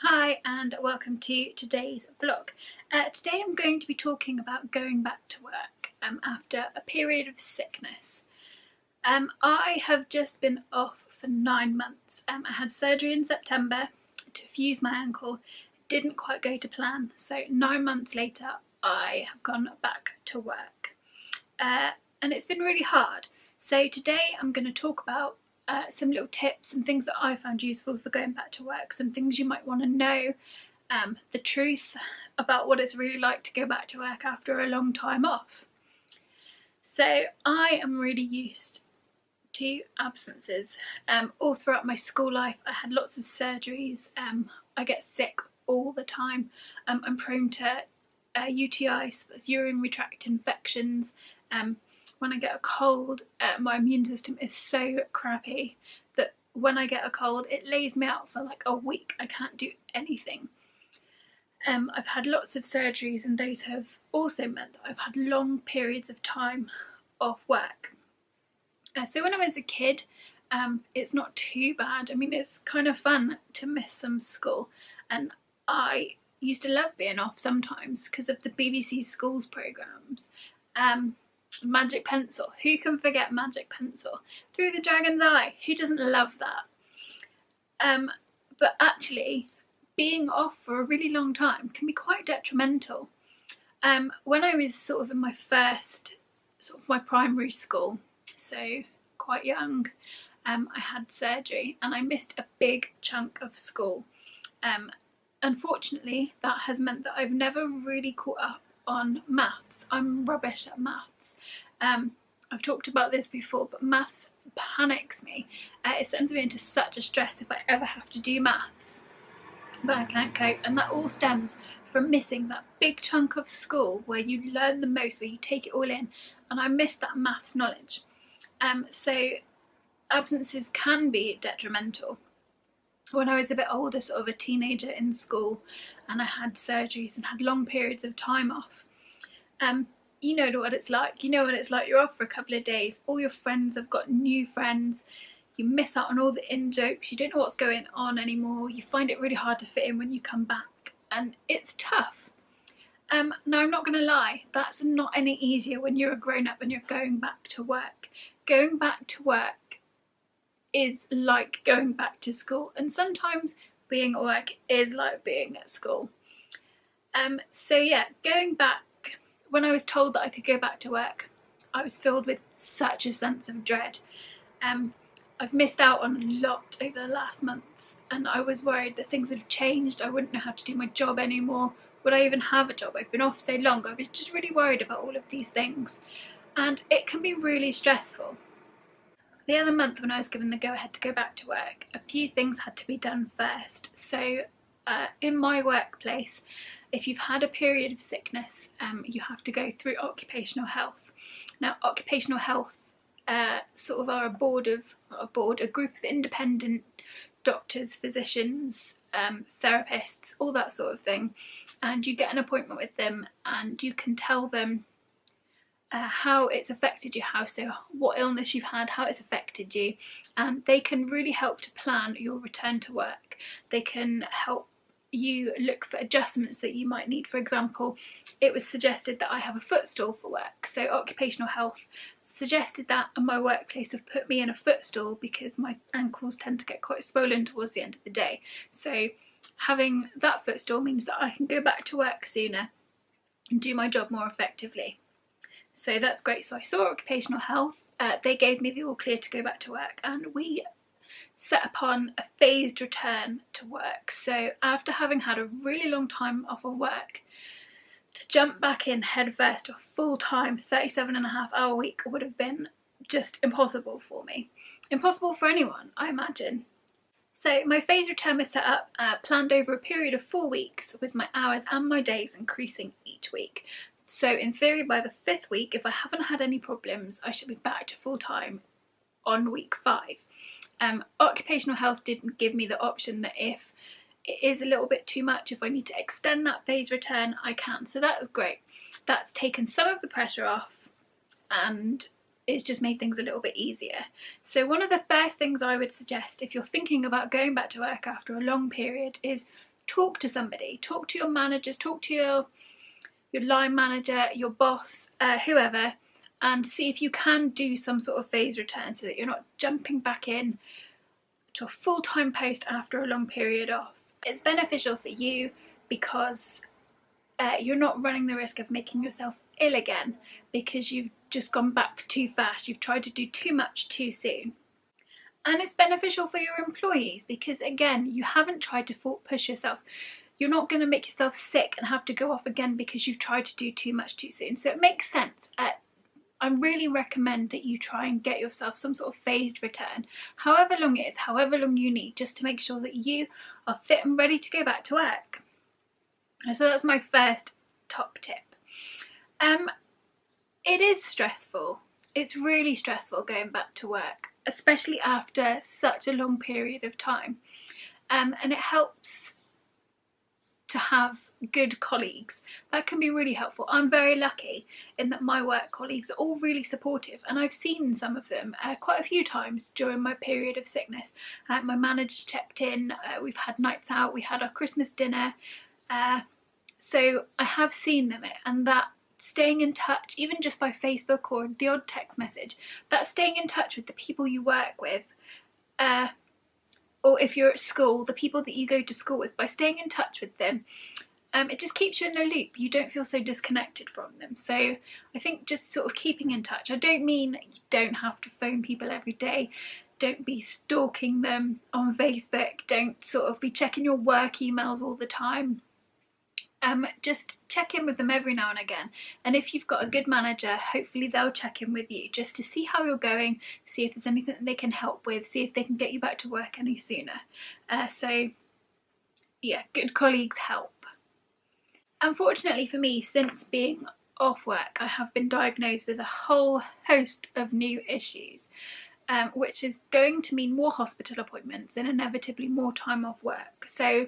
Hi and welcome to today's vlog. Today I'm going to be talking about going back to work after a period of sickness. I have just been off for 9 months. I had surgery in September to fuse my ankle. It didn't quite go to plan, so 9 months later I have gone back to work. And it's been really hard. So today I'm going to talk about some little tips and things that I found useful for going back to work, some things you might want to know, the truth about what it's really like to go back to work after a long time off. So I am really used to absences. All throughout my school life I had lots of surgeries. I get sick all the time. I'm prone to UTIs, so that's urinary tract infections. When I get a cold, my immune system is so crappy that when I get a cold it lays me out for like a week. I can't do anything. I've had lots of surgeries and those have also meant that I've had long periods of time off work. So when I was a kid, it's not too bad. I mean, it's kind of fun to miss some school, and I used to love being off sometimes because of the BBC Schools programmes. Magic Pencil, who can forget Magic Pencil? Through the Dragon's Eye, who doesn't love that? But actually, being off for a really long time can be quite detrimental. When I was sort of in my first, my primary school, so quite young, I had surgery and I missed a big chunk of school. Unfortunately, that has meant that I've never really caught up on maths. I'm rubbish at maths. I've talked about this before, but maths panics me. It sends me into such a stress if I ever have to do maths, but I can't cope, and that all stems from missing that big chunk of school where you learn the most, where you take it all in, and I missed that maths knowledge. So absences can be detrimental. When I was a bit older, sort of a teenager in school, and I had surgeries and had long periods of time off, you know what it's like. You know what it's like. You're off for a couple of days. All your friends have got new friends. You miss out on all the in-jokes. You don't know what's going on anymore. You find it really hard to fit in when you come back. And it's tough. Now, I'm not going to lie. That's not any easier when you're a grown-up and you're going back to work. Going back to work is like going back to school. And sometimes being at work is like being at school. So yeah, going back, when I was told that I could go back to work, I was filled with such a sense of dread. I've missed out on a lot over the last months, and I was worried that things would have changed. I wouldn't know how to do my job anymore. Would I even have a job? I've been off so long. I was just really worried about all of these things, and it can be really stressful. The other month, when I was given the go-ahead to go back to work, a few things had to be done first. So in my workplace, if you've had a period of sickness, you have to go through occupational health. Now, occupational health sort of are a group of independent doctors, physicians, therapists, all that sort of thing, and you get an appointment with them and you can tell them how it's affected you, what illness you've had, how it's affected you, and they can really help to plan your return to work. They can help you look for adjustments that you might need. For example, it was suggested that I have a footstool for work, so occupational health suggested that, and my workplace have put me in a footstool because my ankles tend to get quite swollen towards the end of the day. So having that footstool means that I can go back to work sooner and do my job more effectively. So that's great. So I saw occupational health, they gave me the all clear to go back to work, and we set upon a phased return to work. So after having had a really long time off of work, to jump back in head first to a full-time 37.5-hour week would have been just impossible for me. Impossible for anyone, I imagine. So my phased return was set up, planned over a period of 4 weeks, with my hours and my days increasing each week. So in theory, by the 5th week, if I haven't had any problems, I should be back to full-time on week 5. Occupational health didn't give me the option that if it is a little bit too much, if I need to extend that phase return, I can. So that was great. That's taken some of the pressure off, and it's just made things a little bit easier. So one of the first things I would suggest if you're thinking about going back to work after a long period is talk to somebody. Talk to your managers, talk to your line manager, your boss, whoever, and see if you can do some sort of phase return so that you're not jumping back in to a full-time post after a long period off. It's beneficial for you because you're not running the risk of making yourself ill again because you've just gone back too fast. You've tried to do too much too soon. And it's beneficial for your employees because, again, you haven't tried to push yourself. You're not going to make yourself sick and have to go off again because you've tried to do too much too soon. So it makes sense. I really recommend that you try and get yourself some sort of phased return, however long it is, however long you need, just to make sure that you are fit and ready to go back to work. So that's my first top tip. It is stressful. It's really stressful going back to work, especially after such a long period of time. And it helps to have good colleagues. That can be really helpful. I'm very lucky in that my work colleagues are all really supportive, and I've seen some of them quite a few times during my period of sickness. My manager's checked in, we've had nights out, we had our Christmas dinner, so I have seen them, and that staying in touch, even just by Facebook or the odd text message, that staying in touch with the people you work with, or if you're at school, the people that you go to school with, by staying in touch with them, it just keeps you in the loop. You don't feel so disconnected from them. So I think just sort of keeping in touch. I don't mean you don't have to phone people every day. Don't be stalking them on Facebook. Don't sort of be checking your work emails all the time. Just check in with them every now and again, and if you've got a good manager, hopefully they'll check in with you just to see how you're going, see if there's anything that they can help with, see if they can get you back to work any sooner. So yeah, good colleagues help. Unfortunately for me, since being off work, I have been diagnosed with a whole host of new issues, which is going to mean more hospital appointments and inevitably more time off work. So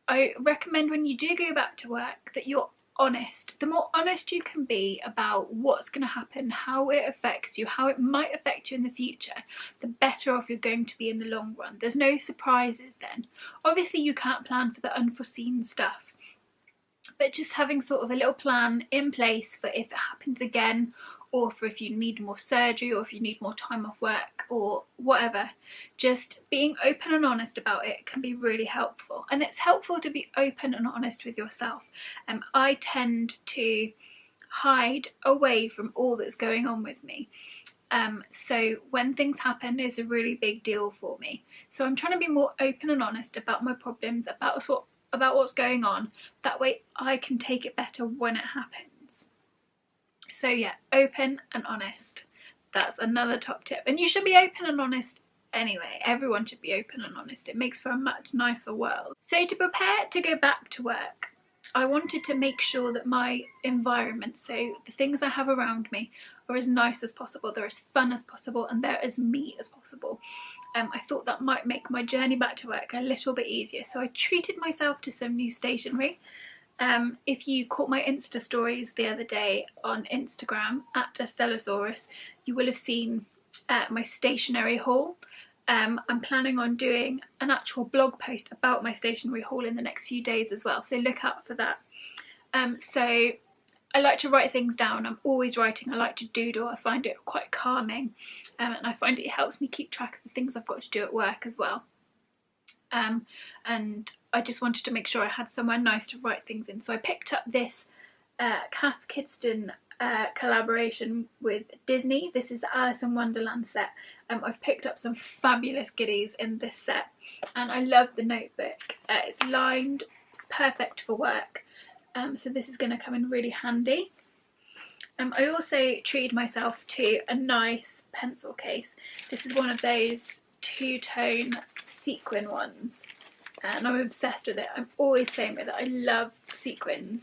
I recommend when you do go back to work that you're honest. The more honest you can be about what's going to happen, how it affects you, how it might affect you in the future, the better off you're going to be in the long run. There's no surprises then. Obviously you can't plan for the unforeseen stuff, but just having sort of a little plan in place for if it happens again, or for if you need more surgery, or if you need more time off work, or whatever. Just being open and honest about it can be really helpful. And it's helpful to be open and honest with yourself. I tend to hide away from all that's going on with me. So when things happen, it's a really big deal for me. So I'm trying to be more open and honest about my problems, about what's going on. That way I can take it better when it happens. So yeah, open and honest. That's another top tip. And you should be open and honest anyway. Everyone should be open and honest. It makes for a much nicer world. So to prepare to go back to work, I wanted to make sure that my environment, so the things I have around me, are as nice as possible, they're as fun as possible, and they're as me as possible. I thought that might make my journey back to work a little bit easier. So I treated myself to some new stationery. If you caught my Insta stories the other day on Instagram at Estellosaurus, you will have seen my stationery haul. I'm planning on doing an actual blog post about my stationery haul in the next few days as well, so look out for that. So I like to write things down. I'm always writing. I like to doodle. I find it quite calming, and I find it helps me keep track of the things I've got to do at work as well. And I just wanted to make sure I had somewhere nice to write things in. So I picked up this Kath Kidston collaboration with Disney. This is the Alice in Wonderland set. I've picked up some fabulous goodies in this set, and I love the notebook. It's lined, it's perfect for work, so this is going to come in really handy. I also treated myself to a nice pencil case. This is one of those two-tone sequin ones, and I'm obsessed with it. I'm always playing with it. I love sequins.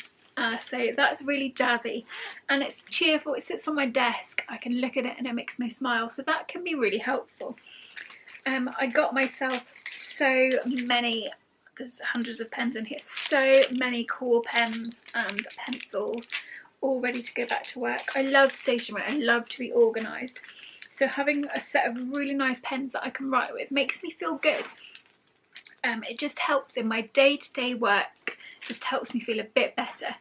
So that's really jazzy, and it's cheerful. It sits on my desk. I can look at it and it makes me smile, so that can be really helpful. I got myself so many, there's hundreds of pens in here, so many cool pens and pencils, all ready to go back to work. I love stationery, I love to be organised. So having a set of really nice pens that I can write with makes me feel good. It just helps in my day-to-day work, just helps me feel a bit better.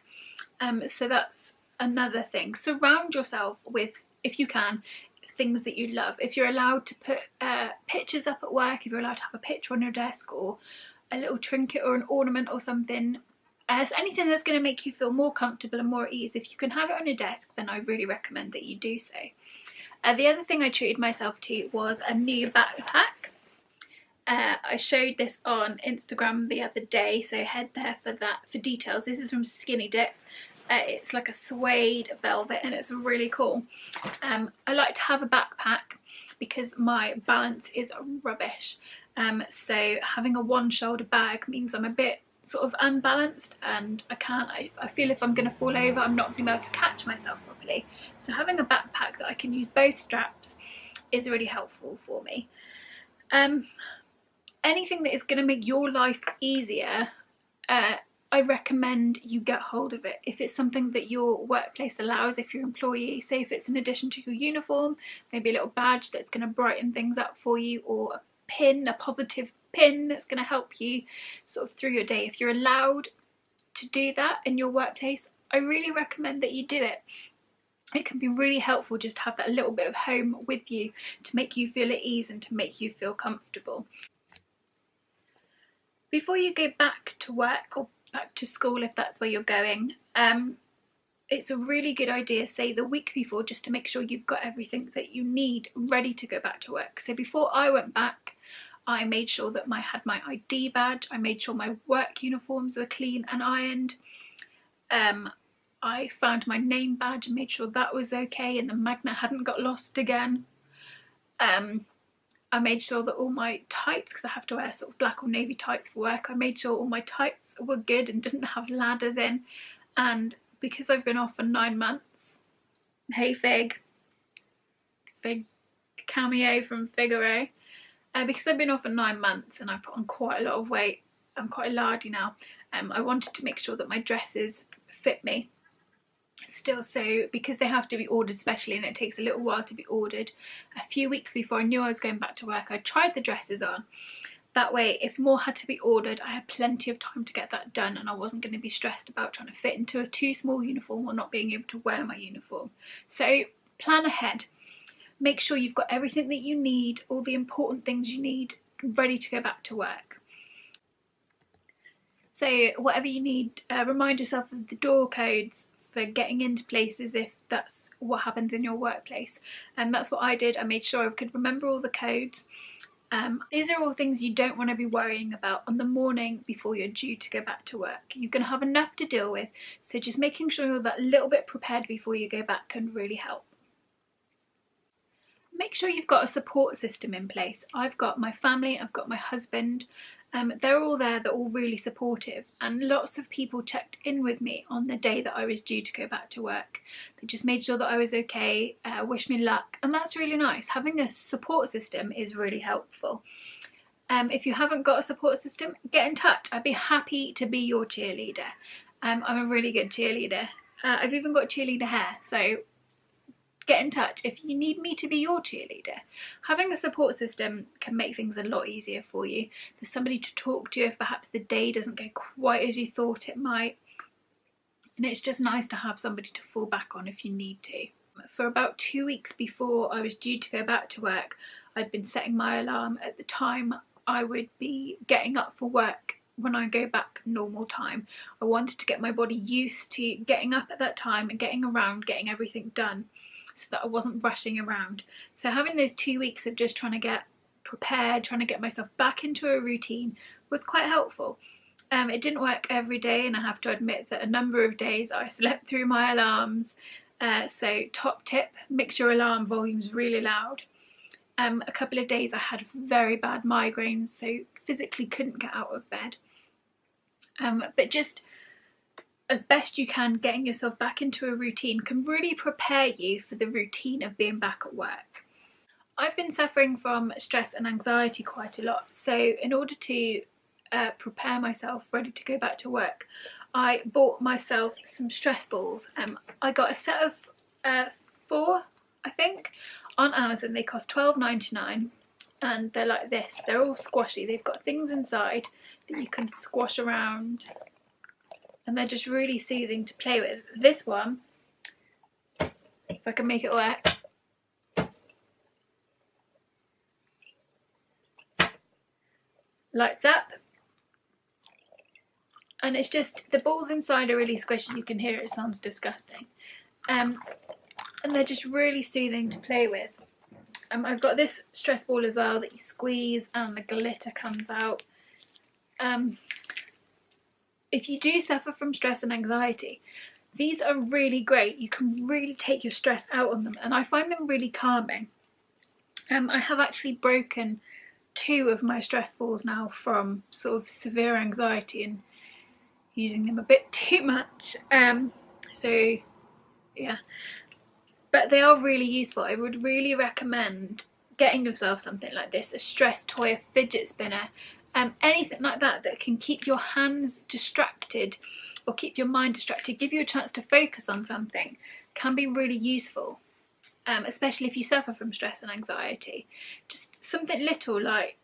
So that's another thing. Surround yourself with, if you can, things that you love. If you're allowed to put pictures up at work, if you're allowed to have a picture on your desk or a little trinket or an ornament or something, so anything that's going to make you feel more comfortable and more at ease, if you can have it on your desk, then I really recommend that you do so. The other thing I treated myself to was a new backpack. I showed this on Instagram the other day, so head there for details. This is from Skinny Dip. It's like a suede velvet and it's really cool. I like to have a backpack because my balance is rubbish. So having a one shoulder bag means I'm a bit sort of unbalanced, and I feel if I'm going to fall over, I'm not going to be able to catch myself properly. So having a backpack that I can use both straps is really helpful for me. Anything that is going to make your life easier, I recommend you get hold of it. If it's something that your workplace allows, if your employee, say if it's in addition to your uniform, maybe a little badge that's going to brighten things up for you, or a pin, a positive pin that's going to help you sort of through your day. If you're allowed to do that in your workplace, I really recommend that you do it. It can be really helpful just to have that little bit of home with you to make you feel at ease and to make you feel comfortable. Before you go back to work or back to school, if that's where you're going, it's a really good idea, say the week before, just to make sure you've got everything that you need ready to go back to work. So before I went back, I made sure that I had my ID badge, I made sure my work uniforms were clean and ironed. I found my name badge and made sure that was okay and the magnet hadn't got lost again. I made sure that all my tights, because I have to wear sort of black or navy tights for work, I made sure all my tights were good and didn't have ladders in. And because I've been off for 9 months, hey Fig cameo from Figaro, because I've been off for 9 months and I've put on quite a lot of weight, I'm quite lardy now, I wanted to make sure that my dresses fit me still. So because they have to be ordered specially and it takes a little while to be ordered, a few weeks before I knew I was going back to work, I tried the dresses on. That way, if more had to be ordered, I had plenty of time to get that done and I wasn't going to be stressed about trying to fit into a too small uniform or not being able to wear my uniform. So plan ahead. Make sure you've got everything that you need, all the important things you need, ready to go back to work. So whatever you need, remind yourself of the door codes for getting into places if that's what happens in your workplace. And that's what I did. I made sure I could remember all the codes. These are all things you don't want to be worrying about on the morning before you're due to go back to work. You're going to have enough to deal with, so just making sure you're that little bit prepared before you go back can really help. Make sure you've got a support system in place. I've got my family, I've got my husband, they're all there, they're all really supportive, and lots of people checked in with me on the day that I was due to go back to work. They just made sure that I was okay, wished me luck, and that's really nice. Having a support system is really helpful. If you haven't got a support system, get in touch. I'd be happy to be your cheerleader. I'm a really good cheerleader. I've even got cheerleader hair, so get in touch if you need me to be your cheerleader. Having a support system can make things a lot easier for you. There's somebody to talk to if perhaps the day doesn't go quite as you thought it might. And it's just nice to have somebody to fall back on if you need to. For about 2 weeks before I was due to go back to work, I'd been setting my alarm at the time I would be getting up for work when I go back normal time. I wanted to get my body used to getting up at that time and getting around, getting everything done, so that I wasn't rushing around. So having those 2 weeks of just trying to get prepared, trying to get myself back into a routine was quite helpful. It didn't work every day, and I have to admit that a number of days I slept through my alarms. So top tip, mix your alarm volumes really loud. A couple of days I had very bad migraines, so physically couldn't get out of bed. But just as best you can, getting yourself back into a routine can really prepare you for the routine of being back at work. I've been suffering from stress and anxiety quite a lot, so in order to prepare myself ready to go back to work, I bought myself some stress balls. I got a set of 4, I think, on Amazon. They cost £12.99 and they're like this. They're all squashy. They've got things inside that you can squash around and they're just really soothing to play with. This one, if I can make it work, lights up, and it's just, the balls inside are really squishy. You can hear it, it sounds disgusting, and they're just really soothing to play with. I've got this stress ball as well that you squeeze and the glitter comes out. If you do suffer from stress and anxiety, these are really great. You can really take your stress out on them, and I find them really calming. I have actually broken 2 of my stress balls now from sort of severe anxiety and using them a bit too much. So yeah, but they are really useful. I would really recommend getting yourself something like this, a stress toy, a fidget spinner, anything like that that can keep your hands distracted or keep your mind distracted, give you a chance to focus on something, can be really useful, especially if you suffer from stress and anxiety. Just something little like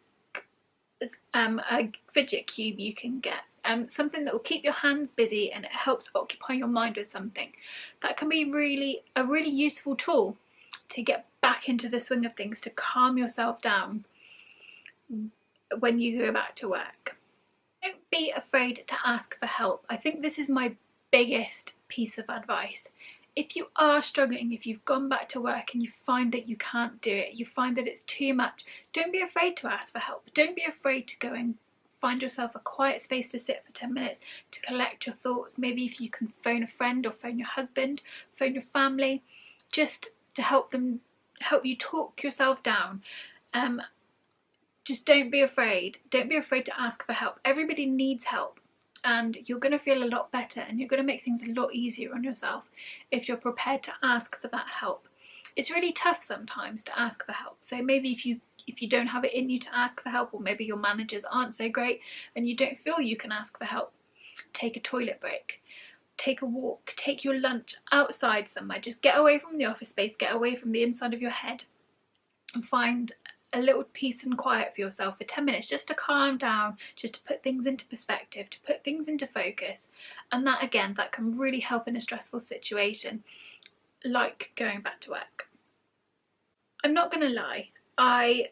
a fidget cube you can get, something that will keep your hands busy and it helps occupy your mind with something. That can be a really useful tool to get back into the swing of things, to calm yourself down when you go back to work. Don't be afraid to ask for help. I think this is my biggest piece of advice. If you are struggling, if you've gone back to work and you find that you can't do it, you find that it's too much, don't be afraid to ask for help. Don't be afraid to go and find yourself a quiet space to sit for 10 minutes to collect your thoughts. Maybe if you can phone a friend or phone your husband, phone your family, just to help you talk yourself down. Just don't be afraid. Don't be afraid to ask for help. Everybody needs help, and you're going to feel a lot better and you're going to make things a lot easier on yourself if you're prepared to ask for that help. It's really tough sometimes to ask for help, so maybe if you don't have it in you to ask for help, or maybe your managers aren't so great and you don't feel you can ask for help, take a toilet break, take a walk, take your lunch outside somewhere. Just get away from the office space, get away from the inside of your head and find a little peace and quiet for yourself for 10 minutes, just to calm down, just to put things into perspective, to put things into focus. And that, again, that can really help in a stressful situation like going back to work. I'm not going to lie, I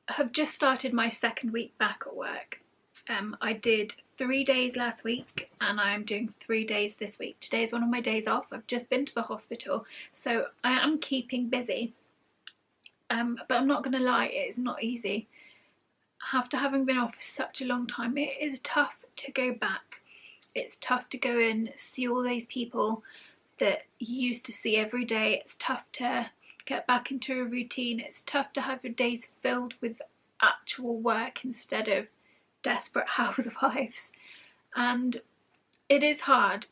have just started my 2nd week back at work. I did 3 days last week and I'm doing 3 days this week. Today is one of my days off. I've just been to the hospital, so I am keeping busy. But I'm not going to lie, it is not easy. After having been off for such a long time, it is tough to go back. It's tough to go and see all those people that you used to see every day. It's tough to get back into a routine. It's tough to have your days filled with actual work instead of desperate housewives. And it is hard.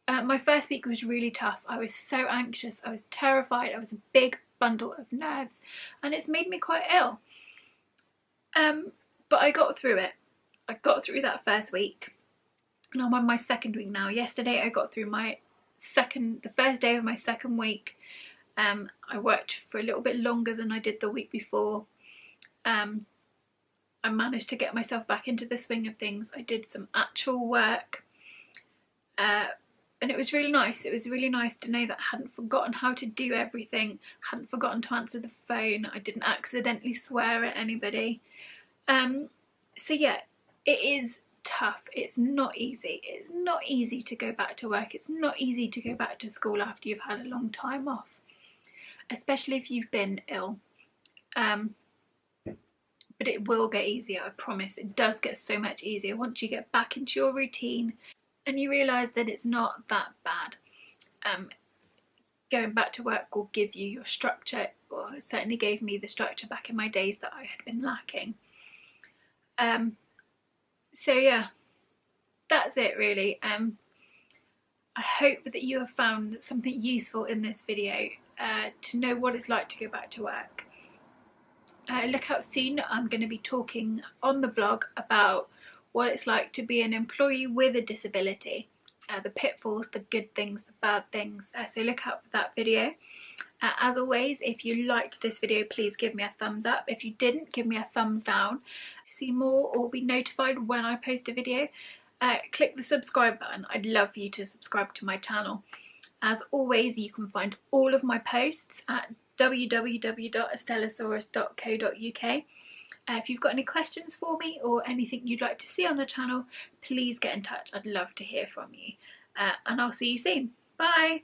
My first week was really tough. I was so anxious, I was terrified, I was a big bundle of nerves, and it's made me quite ill. But I got through it. I got through that first week and I'm on my 2nd week now. Yesterday I got through the first day of my 2nd week. I worked for a little bit longer than I did the week before. I managed to get myself back into the swing of things. I did some actual work, and it was really nice. It was really nice to know that I hadn't forgotten how to do everything, hadn't forgotten to answer the phone, I didn't accidentally swear at anybody. So yeah, it is tough. It's not easy. It's not easy to go back to work. It's not easy to go back to school after you've had a long time off, especially if you've been ill. But it will get easier, I promise. It does get so much easier once you get back into your routine and you realise that it's not that bad. Going back to work will give you your structure, or it certainly gave me the structure back in my days that I had been lacking. So yeah, that's it really. I hope that you have found something useful in this video to know what it's like to go back to work. Look out soon, I'm going to be talking on the vlog about what it's like to be an employee with a disability, the pitfalls, the good things, the bad things. So look out for that video. As always, if you liked this video, please give me a thumbs up. If you didn't, give me a thumbs down. To see more or be notified when I post a video, click the subscribe button. I'd love for you to subscribe to my channel. As always, you can find all of my posts at www.estellosaurus.co.uk. If you've got any questions for me or anything you'd like to see on the channel, please get in touch. I'd love to hear from you. And I'll see you soon. Bye!